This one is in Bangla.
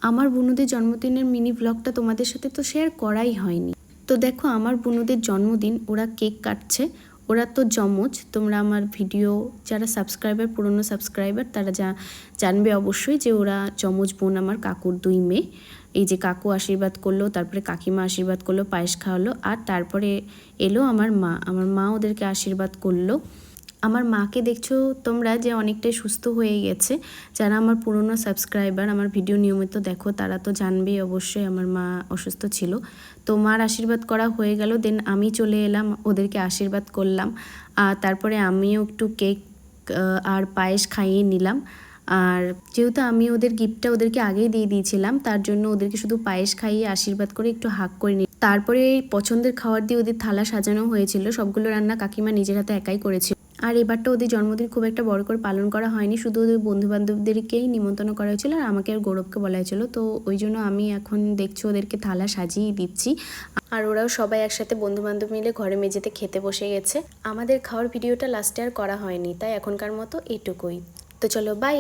আমার বুনুদের জন্মদিনের মিনি ব্লগটা তোমাদের সাথে তো শেয়ার করাই হয়নি। তো দেখো আমার বুনুদের জন্মদিন, ওরা কেক কাটছে। ওরা তো যমজ, তোমরা আমার ভিডিও যারা সাবস্ক্রাইবার, পুরনো সাবস্ক্রাইবার, তারা জানবে অবশ্যই যে ওরা যমজ বোন, আমার কাকুর 2 মেয়ে। এই যে কাকু আশীর্বাদ করলো, তারপরে কাকিমা আশীর্বাদ করলো, পায়েস খাওয়ালো, আর তারপরে এলো আমার মা ওদেরকে আশীর্বাদ করলো। আমার মাকে দেখছো তোমরা যে অনেকটাই সুস্থ হয়ে গেছে। যারা আমার পুরনো সাবস্ক্রাইবার, আমার ভিডিও নিয়মিত দেখো, তারা তো জানবেই অবশ্যই আমার মা অসুস্থ ছিল। তো মার আশীর্বাদ করা হয়ে গেল, দেন আমি চলে এলাম, ওদেরকে আশীর্বাদ করলাম। আর তারপরে আমিও একটু কেক আর পায়েস খাইয়ে নিলাম। আর যেহেতু আমি ওদের গিফটটা ওদেরকে আগেই দিয়ে দিয়েছিলাম, তার জন্য ওদেরকে শুধু পায়েস খাইয়ে আশীর্বাদ করে একটু হাগ করে নিই। তারপরে পছন্দের খাবার দিয়ে ওদের থালা সাজানো হয়েছিল। সবগুলো রান্না কাকিমা নিজের হাতে একাই করেছিল। আর এবারটা ওদের জন্মদিন খুব একটা বড় করে পালন করা হয়নি, শুধু ওদের বন্ধুবান্ধবদেরকেই নিমন্ত্রণ করা হয়েছিল, আর আমাকে আর গৌরবকে বলা হয়েছিল। তো ওই জন্য আমি এখন দেখছি ওদেরকে থালা সাজিয়ে দিচ্ছি। আর ওরাও সবাই একসাথে বন্ধুবান্ধব মিলে ঘরে মেঝেতে খেতে বসে গেছে। আমাদের খাওয়ার ভিডিওটা লাস্টে আর করা হয়নি, তাই এখনকার মতো এইটুকুই। তো চলো, বাই।